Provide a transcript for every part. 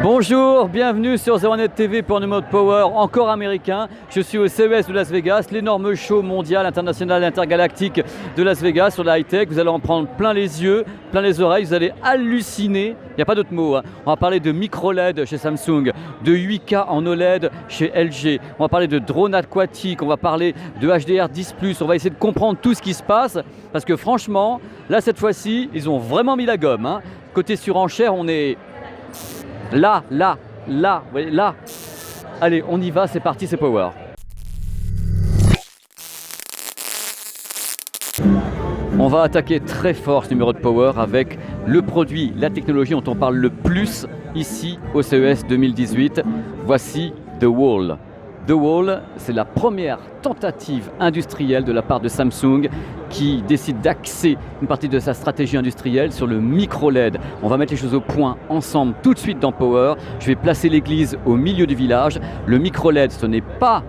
Bonjour, bienvenue sur ZeroNet TV pour un mode Power encore américain. Je suis au CES de Las Vegas, l'énorme show mondial, international, intergalactique de Las Vegas sur la high-tech. Vous allez en prendre plein les yeux, plein les oreilles, vous allez halluciner. Il n'y a pas d'autre mot. On va parler de micro-LED chez Samsung, de 8K en OLED chez LG. On va parler de drones aquatiques, on va parler de HDR10+. On va essayer de comprendre tout ce qui se passe parce que franchement, là cette fois-ci, ils ont vraiment mis la gomme. Côté surenchère, on est... Là, vous voyez, là. Allez, on y va, c'est parti, c'est Power. On va attaquer très fort ce numéro de Power avec le produit, la technologie dont on parle le plus ici au CES 2018. Voici The Wall. The Wall, c'est la première tentative industrielle de la part de Samsung qui décide d'axer une partie de sa stratégie industrielle sur le micro-LED. On va mettre les choses au point ensemble tout de suite dans Power. Je vais placer l'église au milieu du village. Le micro-LED, ce n'est pas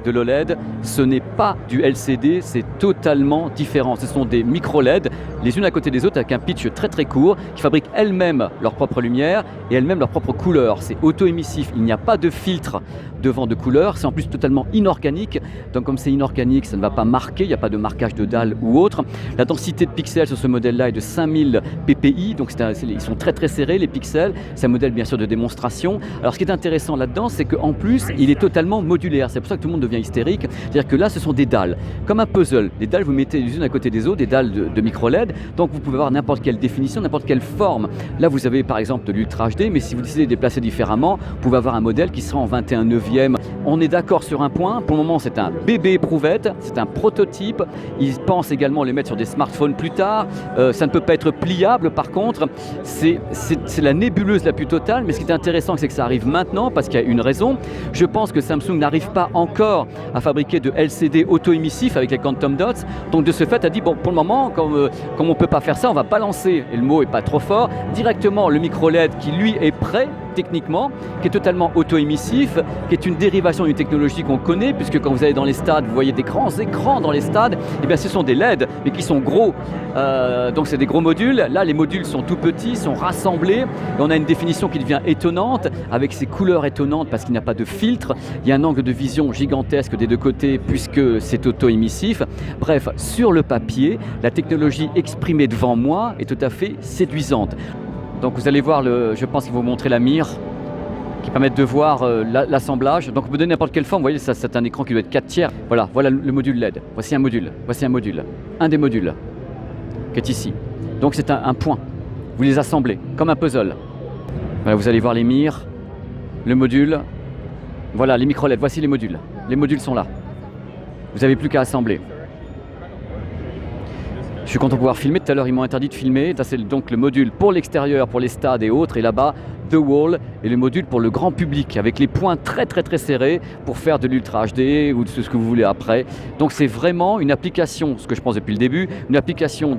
de l'OLED, ce n'est pas du LCD, c'est totalement différent. Ce sont des micro-LED, les unes à côté des autres avec un pitch très très court, qui fabriquent elles-mêmes leur propre lumière et elles-mêmes leur propre couleur. C'est auto-émissif, il n'y a pas de filtre devant de couleur, c'est en plus totalement inorganique. Donc comme c'est inorganique, ça ne va pas marquer, il n'y a pas de marquage de dalle ou autre. La densité de pixels sur ce modèle-là est de 5000 ppi, donc ils sont très très serrés les pixels. C'est un modèle bien sûr de démonstration. Alors ce qui est intéressant là-dedans, c'est qu'en plus, il est totalement modulaire. C'est pour ça que tout le monde devient hystérique. C'est-à-dire que là, ce sont des dalles, comme un puzzle. Les dalles, vous mettez les unes à côté des autres, des dalles de micro-LED. Donc vous pouvez avoir n'importe quelle définition, n'importe quelle forme. Là, vous avez par exemple de l'Ultra HD, mais si vous décidez de déplacer différemment, vous pouvez avoir un modèle qui sera en 21/9. On est d'accord sur un point. Pour le moment, c'est un bébé éprouvette, c'est un prototype. Ils pensent également les mettre sur des smartphones plus tard. Ça ne peut pas être pliable. Par contre, c'est la nébuleuse la plus totale. Mais ce qui est intéressant, c'est que ça arrive maintenant parce qu'il y a une raison. Je pense que Samsung n'arrive pas encore à fabriquer de LCD auto-émissif avec les Quantum Dots. Donc de ce fait, a dit bon, pour le moment, comme on ne peut pas faire ça, on va balancer, et le mot n'est pas trop fort, directement le micro-LED qui lui est prêt techniquement, qui est totalement auto-émissif, qui est une dérivation d'une technologie qu'on connaît, puisque quand vous allez dans les stades, vous voyez des grands écrans dans les stades, et bien ce sont des LED, mais qui sont gros. Donc c'est des gros modules. Là, les modules sont tout petits, sont rassemblés, et on a une définition qui devient étonnante, avec ces couleurs étonnantes, parce qu'il n'y a pas de filtre. Il y a un angle de vision gigantesque des deux côtés, puisque c'est auto-émissif. Bref, sur le papier, la technologie exprimée devant moi est tout à fait séduisante. Donc vous allez voir, je pense qu'il va vous montrer la mire qui permet de voir l'assemblage. Donc vous me donnez n'importe quelle forme, vous voyez, ça c'est un écran qui doit être 4/3. Voilà le module LED. Voici un module, un des modules qui est ici. Donc c'est un point. Vous les assemblez comme un puzzle. Voilà, vous allez voir les mires, le module. Voilà les micro-LED, voici les modules. Les modules sont là. Vous n'avez plus qu'à assembler. Je suis content de pouvoir filmer. Tout à l'heure, ils m'ont interdit de filmer. Ça, c'est donc le module pour l'extérieur, pour les stades et autres. Et là-bas, The Wall et le module pour le grand public, avec les points très très très serrés pour faire de l'Ultra HD ou de ce que vous voulez après. Donc c'est vraiment une application, ce que je pense depuis le début, une application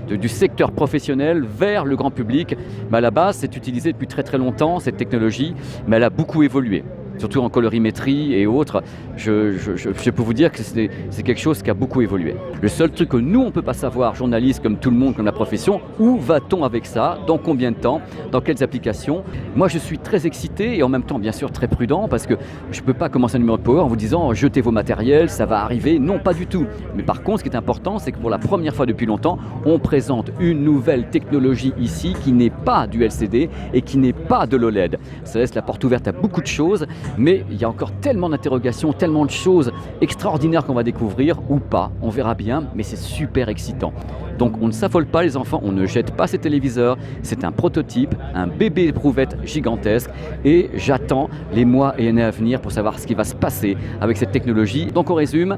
du secteur professionnel vers le grand public. Mais à la base, c'est utilisé depuis très très longtemps, cette technologie, mais elle a beaucoup évolué. Surtout en colorimétrie et autres, je peux vous dire que c'est quelque chose qui a beaucoup évolué. Le seul truc que nous, on ne peut pas savoir, journalistes comme tout le monde, comme la profession, où va-t-on avec ça, dans combien de temps, dans quelles applications. Moi, je suis très excité et en même temps, bien sûr, très prudent parce que je ne peux pas commencer un numéro de Power en vous disant « jetez vos matériels, ça va arriver ». Non, pas du tout. Mais par contre, ce qui est important, c'est que pour la première fois depuis longtemps, on présente une nouvelle technologie ici qui n'est pas du LCD et qui n'est pas de l'OLED. Ça laisse la porte ouverte à beaucoup de choses. Mais il y a encore tellement d'interrogations, tellement de choses extraordinaires qu'on va découvrir, ou pas, on verra bien, mais c'est super excitant. Donc on ne s'affole pas les enfants, on ne jette pas ces téléviseurs, c'est un prototype, un bébé éprouvette gigantesque, et j'attends les mois et années à venir pour savoir ce qui va se passer avec cette technologie. Donc on résume,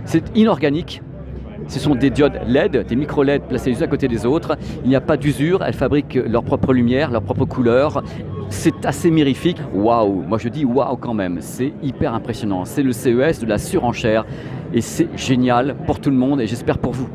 c'est inorganique. Ce sont des diodes LED, des micro-LED placés les uns à côté des autres. Il n'y a pas d'usure, elles fabriquent leur propre lumière, leur propre couleur. C'est assez mirifique. Waouh, moi je dis waouh quand même, c'est hyper impressionnant. C'est le CES de la surenchère et c'est génial pour tout le monde et j'espère pour vous.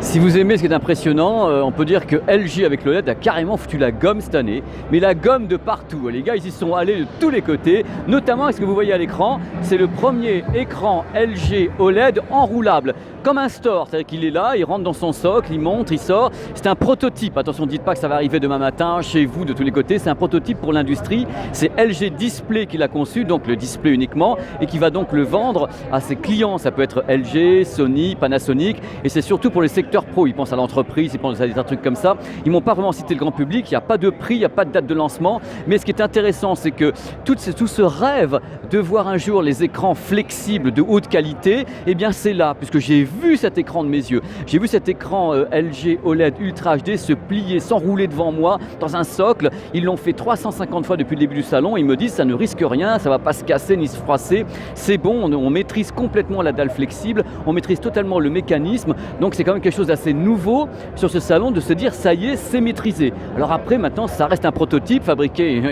Si vous aimez ce qui est impressionnant, on peut dire que LG avec l'OLED a carrément foutu la gomme cette année, mais la gomme de partout. Les gars, ils y sont allés de tous les côtés, notamment ce que vous voyez à l'écran, c'est le premier écran LG OLED enroulable, comme un store, c'est-à-dire qu'il est là, il rentre dans son socle, il monte, il sort. C'est un prototype, attention, dites pas que ça va arriver demain matin chez vous de tous les côtés, c'est un prototype pour l'industrie, c'est LG Display qui l'a conçu, donc le display uniquement, et qui va donc le vendre à ses clients. Ça peut être LG, Sony, Panasonic, et c'est surtout pour les secteurs pro. Ils pensent à l'entreprise, ils pensent à des trucs comme ça. Ils m'ont pas vraiment cité le grand public, il n'y a pas de prix, il n'y a pas de date de lancement, mais ce qui est intéressant, c'est que tout ce rêve de voir un jour les écrans flexibles de haute qualité, eh bien c'est là, puisque j'ai vu cet écran de mes yeux. J'ai vu cet écran LG OLED Ultra HD se plier, s'enrouler devant moi dans un socle. Ils l'ont fait 350 fois depuis le début du salon. Ils me disent ça ne risque rien, ça ne va pas se casser ni se froisser. C'est bon, on maîtrise complètement la dalle flexible, on maîtrise totalement le mécanisme. Donc c'est quand même quelque chose d'assez nouveau sur ce salon de se dire ça y est, c'est maîtrisé. Alors après, maintenant, ça reste un prototype fabriqué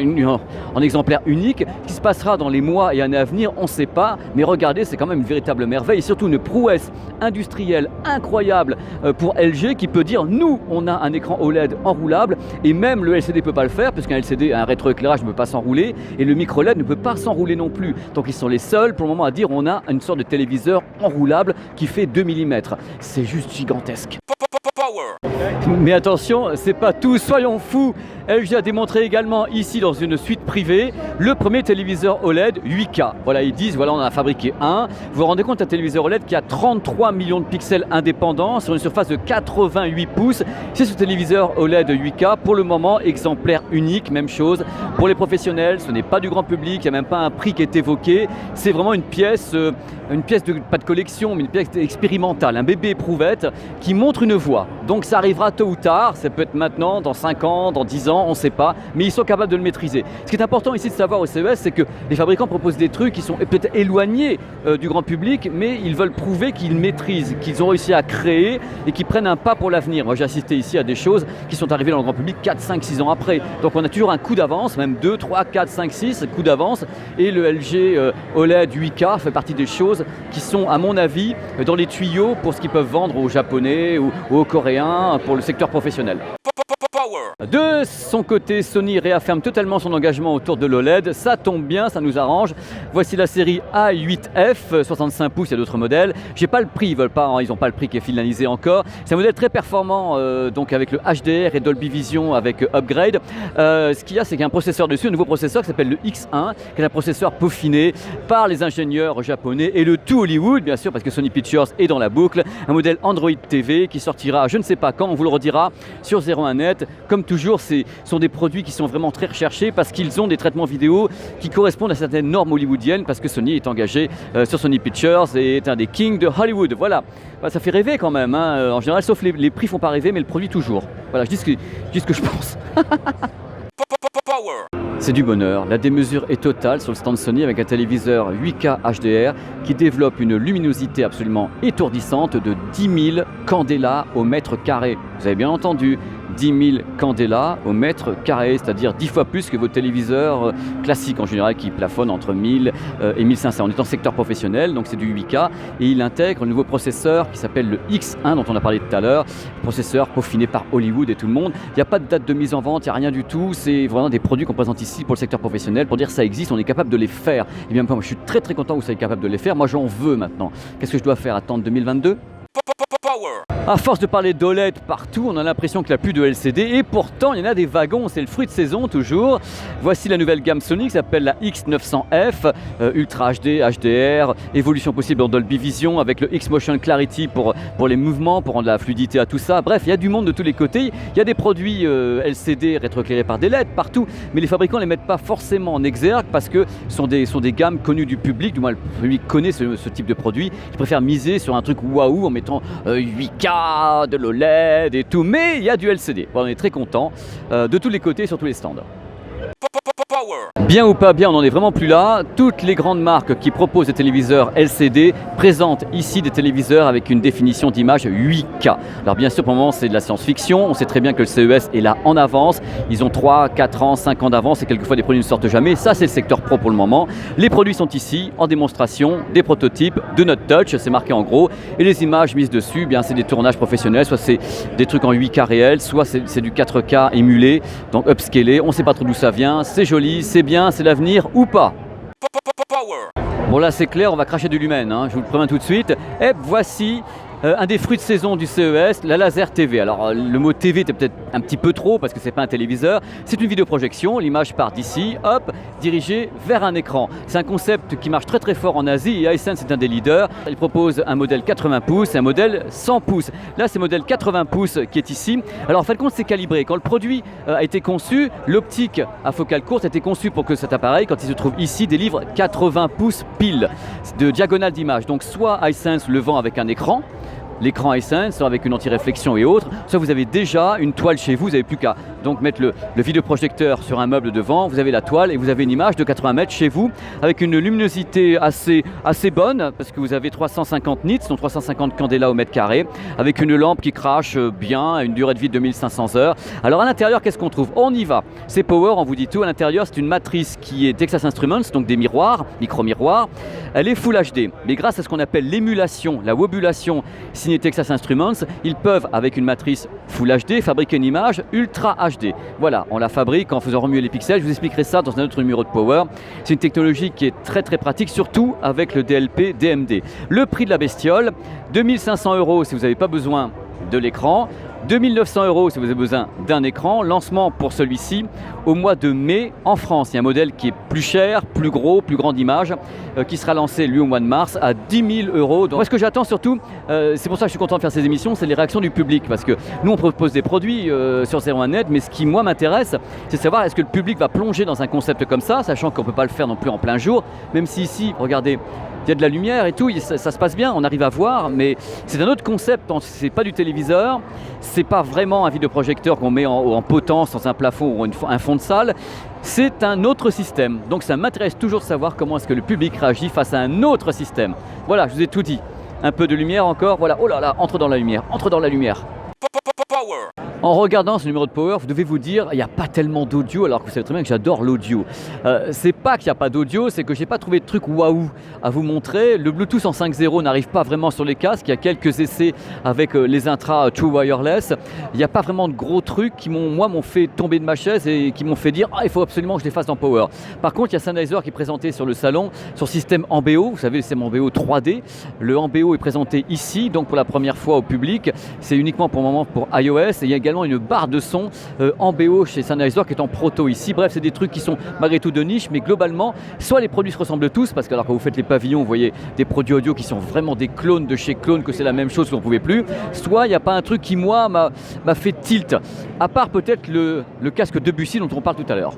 en exemplaire unique. Ce qui se passera dans les mois et années à venir, on ne sait pas. Mais regardez, c'est quand même une véritable merveille et surtout une prouesse industrielle incroyable pour LG qui peut dire nous, on a un écran OLED enroulable et même le LCD ne peut pas le faire puisqu'un LCD, un rétroéclairage ne peut pas s'enrouler et le micro LED ne peut pas s'enrouler non plus. Donc ils sont les seuls pour le moment à dire on a une sorte de téléviseur enroulable qui fait 2 mm. C'est juste gigantesque. Mais attention, c'est pas tout, soyons fous. LG a démontré également ici dans une suite privée le premier téléviseur OLED 8K. Voilà, ils disent voilà, on en a fabriqué un. Vous vous rendez compte, un téléviseur OLED qui a 33 millions de pixels indépendants sur une surface de 88 pouces. C'est ce téléviseur OLED 8K, pour le moment exemplaire unique, même chose. Pour les professionnels, ce n'est pas du grand public, il n'y a même pas un prix qui est évoqué. C'est vraiment une pièce pas de collection, mais une pièce expérimentale, un bébé éprouvette qui montre une voie. Donc ça arrivera tôt ou tard, ça peut être maintenant, dans 5 ans, dans 10 ans, on ne sait pas, mais ils sont capables de le maîtriser. Ce qui est important ici de savoir au CES, c'est que les fabricants proposent des trucs qui sont peut-être éloignés du grand public, mais ils veulent prouver qu'ils maîtrisent, qu'ils ont réussi à créer et qu'ils prennent un pas pour l'avenir. Moi j'ai assisté ici à des choses qui sont arrivées dans le grand public 4, 5, 6 ans après. Donc on a toujours un coup d'avance, même 2, 3, 4, 5, 6 coup d'avance, et le LG OLED 8K fait partie des choses qui sont, à mon avis, dans les tuyaux pour ce qu'ils peuvent vendre aux Japonais ou aux Coréens pour le secteur professionnel. De son côté, Sony réaffirme totalement son engagement autour de l'OLED. Ça tombe bien, ça nous arrange. Voici la série A8F, 65 pouces, il y a d'autres modèles. J'ai pas le prix, ils n'ont pas le prix qui est finalisé encore. C'est un modèle très performant, donc avec le HDR et Dolby Vision avec upgrade. Ce qu'il y a, c'est qu'il y a un processeur dessus, un nouveau processeur qui s'appelle le X1, qui est un processeur peaufiné par les ingénieurs japonais et le tout Hollywood, bien sûr, parce que Sony Pictures est dans la boucle. Un modèle Android TV qui sortira, je ne sais pas quand, on vous le redira, sur 01net. Comme toujours, ce sont des produits qui sont vraiment très recherchés parce qu'ils ont des traitements vidéo qui correspondent à certaines normes hollywoodiennes, parce que Sony est engagé sur Sony Pictures et est un des kings de Hollywood. Voilà, ça fait rêver quand même, hein. En général, sauf les prix font pas rêver, mais le produit toujours. Voilà, je dis ce que je pense. C'est du bonheur, la démesure est totale sur le stand Sony avec un téléviseur 8K HDR qui développe une luminosité absolument étourdissante de 10 000 candela au mètre carré. Vous avez bien entendu, 10 000 candela au mètre carré, c'est-à-dire 10 fois plus que vos téléviseurs classiques en général qui plafonnent entre 1000 et 1500. On est en secteur professionnel, donc c'est du 8K et il intègre un nouveau processeur qui s'appelle le X1 dont on a parlé tout à l'heure, processeur peaufiné par Hollywood et tout le monde. Il n'y a pas de date de mise en vente, il n'y a rien du tout, c'est vraiment des produits qu'on présente ici pour le secteur professionnel pour dire ça existe, on est capable de les faire. Et bien moi je suis très très content que vous soyez capable de les faire, moi j'en veux maintenant. Qu'est-ce que je dois faire, attendre 2022 ? À force de parler d'OLED partout, on a l'impression qu'il n'y a plus de LCD et pourtant il y en a des wagons, c'est le fruit de saison toujours. Voici la nouvelle gamme Sony qui s'appelle la X900F, Ultra HD, HDR, évolution possible en Dolby Vision avec le X-Motion Clarity pour les mouvements, pour rendre la fluidité à tout ça. Bref, il y a du monde de tous les côtés, il y a des produits LCD rétroéclairés par des LED partout, mais les fabricants ne les mettent pas forcément en exergue parce que ce sont des gammes connues du public, du moins le public connaît ce type de produit, ils préfèrent miser sur un truc waouh en mettant 8K, de l'OLED et tout, mais il y a du LCD. Bon, on est très content de tous les côtés sur tous les stands. Bien ou pas bien, on n'en est vraiment plus là. Toutes les grandes marques qui proposent des téléviseurs LCD présentent ici des téléviseurs avec une définition d'image 8K. Alors bien sûr, pour le moment, c'est de la science-fiction. On sait très bien que le CES est là en avance. Ils ont 3, 4 ans, 5 ans d'avance et quelquefois des produits ne sortent jamais. Ça, c'est le secteur pro pour le moment. Les produits sont ici en démonstration, des prototypes de Note Touch, c'est marqué en gros. Et les images mises dessus, eh bien, c'est des tournages professionnels, soit c'est des trucs en 8K réel, soit c'est du 4K émulé, donc upscalé. On ne sait pas trop d'où ça vient. C'est joli, c'est bien, c'est l'avenir ou pas. Bon là c'est clair, on va cracher du lumen, hein, je vous le préviens tout de suite. Et voici un des fruits de saison du CES, la Laser TV. Alors le mot TV était peut-être un petit peu trop parce que c'est pas un téléviseur, c'est une vidéoprojection, l'image part d'ici, hop, dirigée vers un écran. C'est un concept qui marche très très fort en Asie et Hisense est un des leaders. Il propose un modèle 80 pouces et un modèle 100 pouces. Là c'est le modèle 80 pouces qui est ici. Alors en fin de compte c'est calibré. Quand le produit a été conçu, l'optique à focale courte a été conçue pour que cet appareil, quand il se trouve ici, délivre 80 pouces pile de diagonale d'image. Donc soit Hisense le vend avec un écran, l'écran Hisense, soit avec une anti-réflexion et autres, soit vous avez déjà une toile chez vous, vous n'avez plus qu'à donc mettre le vidéoprojecteur sur un meuble devant, vous avez la toile et vous avez une image de 80 mètres chez vous avec une luminosité assez bonne parce que vous avez 350 nits, donc 350 candela au mètre carré, avec une lampe qui crache bien, à une durée de vie de 2500 heures. Alors à l'intérieur, qu'est-ce qu'on trouve? On y va, c'est Power, on vous dit tout. À l'intérieur, c'est une matrice qui est Texas Instruments, donc des miroirs, micro-miroirs. Elle est Full HD, mais grâce à ce qu'on appelle l'émulation, la wobulation signée Texas Instruments, ils peuvent, avec une matrice Full HD, fabriquer une image Ultra HD. Voilà, on la fabrique en faisant remuer les pixels. Je vous expliquerai ça dans un autre numéro de Power. C'est une technologie qui est très très pratique, surtout avec le DLP DMD. Le prix de la bestiole, 2500 € si vous n'avez pas besoin de l'écran, 2900 € si vous avez besoin d'un écran. Lancement pour celui-ci au mois de mai en France. Il y a un modèle qui est plus cher, plus gros, plus grande image, qui sera lancé lui au mois de mars à 10 000 €. Donc, moi, ce que j'attends surtout, c'est pour ça que je suis content de faire ces émissions, c'est les réactions du public. Parce que nous, on propose des produits sur 01net, mais ce qui, moi, m'intéresse, c'est de savoir est-ce que le public va plonger dans un concept comme ça, sachant qu'on ne peut pas le faire non plus en plein jour, même si ici, regardez, il y a de la lumière et tout, ça se passe bien, on arrive à voir, mais c'est un autre concept, c'est pas du téléviseur, c'est pas vraiment un vidéoprojecteur qu'on met en potence dans un plafond ou un fond de salle, c'est un autre système. Donc ça m'intéresse toujours de savoir comment est-ce que le public réagit face à un autre système. Voilà, je vous ai tout dit. Un peu de lumière encore, voilà, oh là là, entre dans la lumière, entre dans la lumière. En regardant ce numéro de Power, vous devez vous dire il n'y a pas tellement d'audio, alors que vous savez très bien que j'adore l'audio. C'est pas qu'il n'y a pas d'audio, c'est que je n'ai pas trouvé de truc waouh à vous montrer. Le Bluetooth en 5.0 n'arrive pas vraiment sur les casques. Il y a quelques essais avec les Intra True Wireless. Il n'y a pas vraiment de gros trucs qui m'ont fait tomber de ma chaise et qui m'ont fait dire il faut absolument que je les fasse dans Power. Par contre, il y a Sennheiser qui est présenté sur le salon son système Ambeo. Vous savez, le système Ambeo 3D. Le Ambeo est présenté ici, donc pour la première fois au public. C'est uniquement pour le moment pour iOS. Et il y a également une barre de son Ambeo chez Sennheiser qui est en proto ici. Bref, c'est des trucs qui sont malgré tout de niche, mais globalement, soit les produits se ressemblent tous, parce que alors quand vous faites les pavillons, vous voyez des produits audio qui sont vraiment des clones de chez clones, que c'est la même chose qu'on ne pouvait plus, soit il n'y a pas un truc qui, moi, m'a fait tilt, à part peut-être le casque Debussy dont on parle tout à l'heure.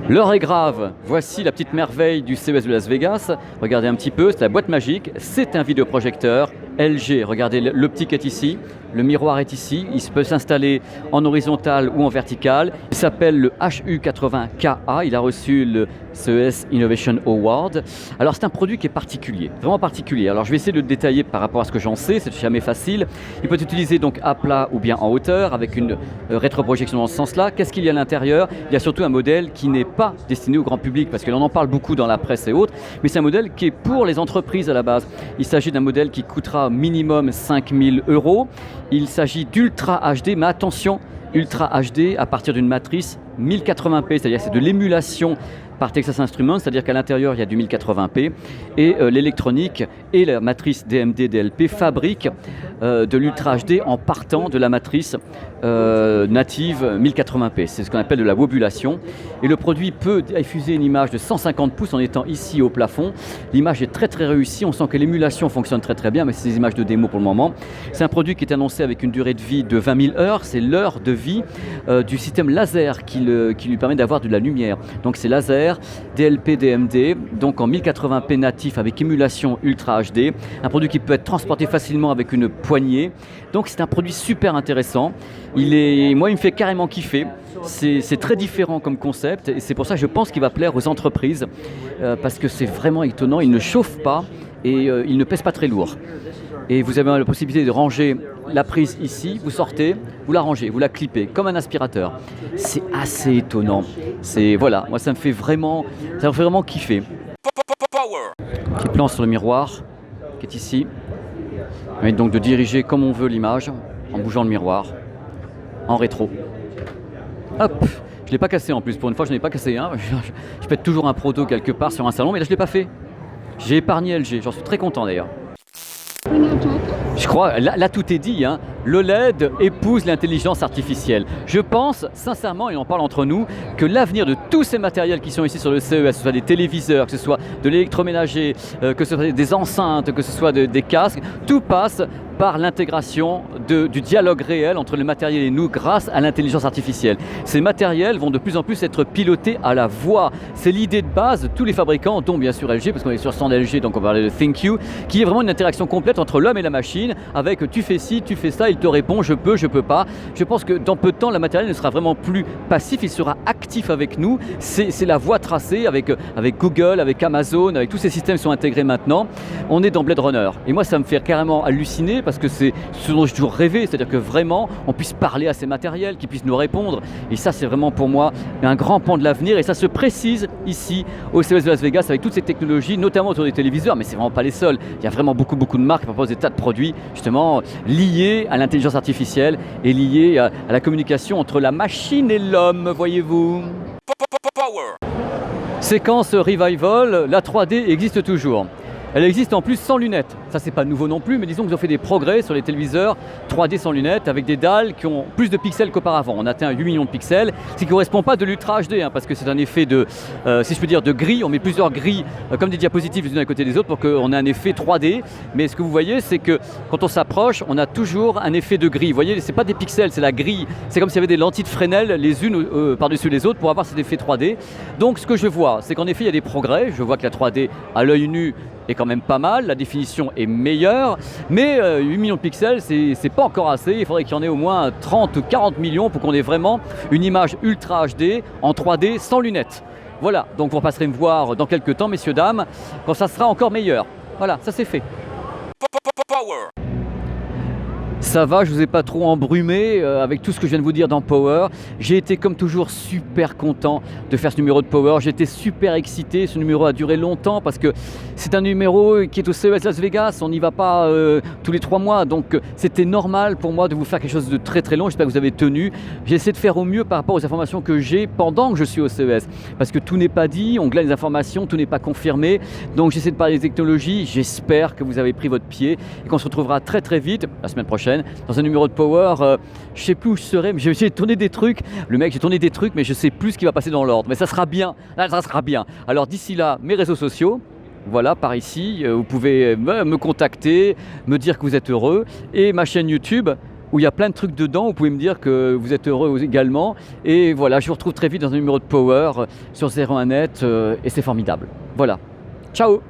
L'heure est grave, voici la petite merveille du CES de Las Vegas. Regardez un petit peu, c'est la boîte magique, c'est un vidéoprojecteur LG. Regardez, l'optique est ici, le miroir est ici, il peut s'installer en horizontal ou en vertical. Il s'appelle le HU80KA, il a reçu le CES Innovation Award. Alors c'est un produit qui est particulier, vraiment particulier. Alors je vais essayer de le détailler par rapport à ce que j'en sais, c'est jamais facile. Il peut être utilisé donc à plat ou bien en hauteur avec une rétroprojection dans ce sens-là. Qu'est-ce qu'il y a à l'intérieur? Il y a surtout un modèle qui n'est pas destiné au grand public parce que l'on en parle beaucoup dans la presse et autres, mais c'est un modèle qui est pour les entreprises à la base. Il s'agit d'un modèle qui coûtera minimum 5 000 €. Il s'agit d'Ultra HD, mais attention, Ultra HD à partir d'une matrice 1080p, c'est-à-dire c'est de l'émulation par Texas Instruments, c'est-à-dire qu'à l'intérieur il y a du 1080p et l'électronique et la matrice DMD DLP fabriquent de l'Ultra HD en partant de la matrice native 1080p. C'est ce qu'on appelle de la wobulation et le produit peut diffuser une image de 150 pouces en étant ici au plafond. L'image est très très réussie, on sent que l'émulation fonctionne très très bien, mais c'est des images de démo pour le moment. C'est un produit qui est annoncé avec une durée de vie de 20 000 heures, c'est l'heure de vie du système laser qu'il qui lui permet d'avoir de la lumière. Donc c'est laser, DLP, DMD, donc en 1080p natif avec émulation Ultra HD, un produit qui peut être transporté facilement avec une poignée. Donc c'est un produit super intéressant. Moi, il me fait carrément kiffer. C'est très différent comme concept et c'est pour ça que je pense qu'il va plaire aux entreprises parce que c'est vraiment étonnant. Il ne chauffe pas et il ne pèse pas très lourd. Et vous avez la possibilité de ranger la prise ici, vous sortez, vous la rangez, vous la clippez comme un aspirateur. C'est assez étonnant. Voilà, moi ça me fait vraiment kiffer. Petit plan sur le miroir qui est ici. Ça permet donc de diriger comme on veut l'image en bougeant le miroir en rétro. Hop, je ne l'ai pas cassé en plus, pour une fois je n'en ai pas cassé un. Je pète toujours un proto quelque part sur un salon, mais là je ne l'ai pas fait. J'ai épargné LG, j'en suis très content d'ailleurs. Je crois, là tout est dit, hein. L'OLED épouse l'intelligence artificielle. Je pense sincèrement, et on en parle entre nous, que l'avenir de tous ces matériels qui sont ici sur le CES, que ce soit des téléviseurs, que ce soit de l'électroménager, que ce soit des enceintes, que ce soit des casques, tout passe par l'intégration du dialogue réel entre le matériel et nous grâce à l'intelligence artificielle. Ces matériels vont de plus en plus être pilotés à la voix. C'est l'idée de base de tous les fabricants, dont bien sûr LG, parce qu'on est sur stand LG, donc on parlait de ThinQ, qui est vraiment une interaction complète entre l'homme et la machine, avec tu fais ci, tu fais ça, il te répond, je peux pas. Je pense que dans peu de temps, le matériel ne sera vraiment plus passif, il sera actif avec nous. C'est la voie tracée avec Google, avec Amazon, avec tous ces systèmes qui sont intégrés maintenant. On est dans Blade Runner. Et moi, ça me fait carrément halluciner parce que c'est ce dont j'ai toujours rêvé, c'est-à-dire que vraiment, on puisse parler à ces matériels, qu'ils puissent nous répondre. Et ça, c'est vraiment pour moi un grand pan de l'avenir. Et ça se précise ici au CES de Las Vegas avec toutes ces technologies, notamment autour des téléviseurs, mais c'est vraiment pas les seuls. Il y a vraiment beaucoup de marques qui proposent des tas de produits, justement, liés à l'intelligence artificielle et liés à la communication entre la machine et l'homme, voyez-vous. Séquence Revival, la 3D existe toujours. Elle existe en plus sans lunettes. Ça, c'est pas nouveau non plus, mais disons qu'ils ont fait des progrès sur les téléviseurs 3D sans lunettes avec des dalles qui ont plus de pixels qu'auparavant. On atteint 8 millions de pixels, ce qui ne correspond pas de l'Ultra HD, parce que c'est un effet de, si je peux dire, de gris. On met plusieurs grilles comme des diapositives les unes à côté des autres pour qu'on ait un effet 3D. Mais ce que vous voyez, c'est que quand on s'approche, on a toujours un effet de gris. Vous voyez, c'est pas des pixels, c'est la grille. C'est comme s'il y avait des lentilles de Fresnel les unes par-dessus les autres pour avoir cet effet 3D. Donc, ce que je vois, c'est qu'en effet, il y a des progrès. Je vois que la 3D à l'œil nu est quand même pas mal, la définition est meilleure, mais 8 millions de pixels, c'est pas encore assez, il faudrait qu'il y en ait au moins 30 ou 40 millions pour qu'on ait vraiment une image Ultra HD en 3D sans lunettes. Voilà, donc vous passerez me voir dans quelques temps, messieurs, dames, quand ça sera encore meilleur. Voilà, ça c'est fait. Ça va, je ne vous ai pas trop embrumé avec tout ce que je viens de vous dire dans Power. J'ai été comme toujours super content de faire ce numéro de Power. J'ai été super excité, ce numéro a duré longtemps parce que c'est un numéro qui est au CES Las Vegas. On n'y va pas tous les 3 mois, donc c'était normal pour moi de vous faire quelque chose de très très long. J'espère que vous avez tenu. J'ai essayé de faire au mieux par rapport aux informations que j'ai pendant que je suis au CES. Parce que tout n'est pas dit, on glane les informations, tout n'est pas confirmé. Donc j'essaie de parler des technologies. J'espère que vous avez pris votre pied et qu'on se retrouvera très très vite, la semaine prochaine, dans un numéro de Power. Je sais plus où je serai, mais j'ai tourné des trucs. J'ai tourné des trucs, mais je sais plus ce qui va passer dans l'ordre. Mais ça sera bien. Là, ça sera bien. Alors d'ici là, mes réseaux sociaux. Voilà, par ici, vous pouvez me contacter, me dire que vous êtes heureux. Et ma chaîne YouTube, où il y a plein de trucs dedans, vous pouvez me dire que vous êtes heureux également. Et voilà, je vous retrouve très vite dans un numéro de Power sur 01net et c'est formidable. Voilà. Ciao!